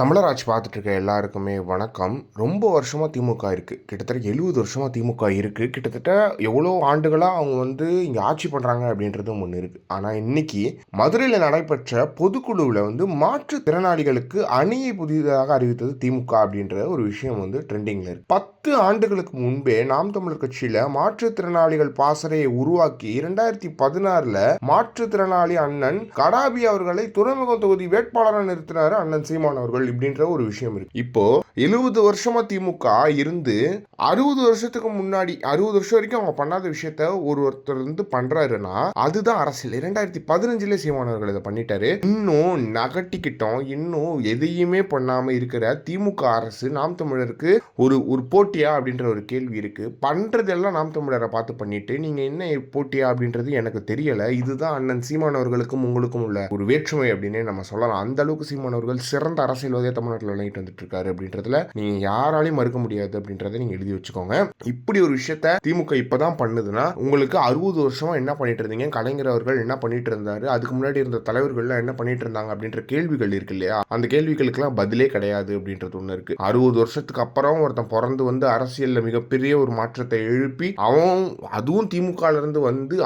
தமிழராட்சி பார்த்துட்டு இருக்க எல்லாருக்குமே வணக்கம். ரொம்ப வருஷமா திமுக இருக்கு. கிட்டத்தட்ட 70 வருஷமா திமுக இருக்கு. கிட்டத்தட்ட எவ்வளோ ஆண்டுகளா அவங்க இங்க ஆட்சி பண்றாங்க அப்படின்றதும் ஒண்ணு இருக்கு. ஆனா இன்னைக்கு மதுரையில நடைபெற்ற பொதுக்குழுவுல மாற்றுத்திறனாளிகளுக்கு அணியை புதிதாக அறிவித்தது திமுக அப்படின்ற ஒரு விஷயம் ட்ரெண்டிங்ல இருக்கு. 10 ஆண்டுகளுக்கு முன்பே நாம் தமிழர் கட்சியில மாற்றுத்திறனாளிகள் பாசறையை உருவாக்கி 2016ல மாற்றுத்திறனாளி அண்ணன் கடாபி அவர்களை துறைமுகம் தொகுதி வேட்பாளராக நிறுத்தினாரு அண்ணன் சீமான் அவர்கள் இப்படின்ற ஒரு விஷயம் இருக்கு. இப்போ 70 வருஷமா திமுக இருந்து 60 வருஷத்துக்கு முன்னாடி 60 வருஷம் வரைக்கும் அவங்க பண்ணாத விஷயத்த ஒருத்தர் பண்றாருன்னா அதுதான் அரசியல். 2015ல சீமானவர்கள் இதை பண்ணிட்டாரு. இன்னும் நகட்டிக்கிட்டோம், இன்னும் எதையுமே பண்ணாம இருக்கிற திமுக அரசு நாம் தமிழருக்கு ஒரு போட்டியா அப்படின்ற ஒரு கேள்வி இருக்கு. பண்றதெல்லாம் நாம் தமிழரை பார்த்து பண்ணிட்டு நீங்க என்ன போட்டியா அப்படின்றது எனக்கு தெரியல. இதுதான் அண்ணன் சீமானவர்களுக்கும் உங்களுக்கும் உள்ள ஒரு வேற்றுமை அப்படின்னே நம்ம சொல்லலாம். அந்த அளவுக்கு சீமானவர்கள் சிறந்த அரசியல்வாதியா தமிழ்நாட்டில் விளங்கிட்டு வந்துட்டு இருக்காரு அப்படின்றதுல நீங்க யாராலையும் மறுக்க முடியாது அப்படின்றத நீங்க எழுதி வச்சுக்கோங்க. இப்படி ஒரு விஷயத்த திமுக இப்பதான் பண்ணுதுன்னா உங்களுக்கு 60 வருஷமா என்ன பண்ணிட்டு இருந்தீங்க, கலைஞர் அவர்கள் என்ன பண்ணிட்டு இருந்தாரு, அதுக்கு முன்னாடி இருந்த தலைவர்கள் என்ன பண்ணிட்டு இருந்தாங்க அப்படின்ற கேள்விகள் இருக்கு இல்லையா? அந்த கேள்விகளுக்கெல்லாம் பதிலே கிடையாது அப்படின்றது ஒண்ணு இருக்கு. 60 வருஷத்துக்கு அப்புறம் ஒருத்தன் பிறந்து அரசியல்ல மிகப்பெரிய ஒரு மாற்றத்தை எழுப்பி அவன் அதுவும் திமுக இருந்து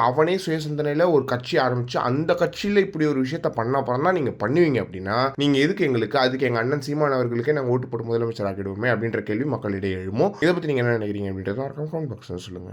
அவனே சுயசிந்தனையில ஒரு கட்சி ஆரம்பிச்சு அந்த கட்சியில இப்படி ஒரு விஷயத்த பண்ண அப்புறம் தான் நீங்க பண்ணுவீங்க அப்படின்னா நீங்க எதுக்கு எங்களுக்கு அதுக்கு எங்க அண்ணன் சீமான் அவர்களுக்கே நாங்கள் ஓட்டு போட்டு முதலமைச்சர் ஆக்கிடுவோமே அப்படின்ற கேள்வி மக்களிடையே எழுமோ. இதை பத்தி நீங்க என்ன நினைக்கிறீங்க அப்படின்றத கமெண்ட் பாக்ஸ்ல சொல்லுங்க.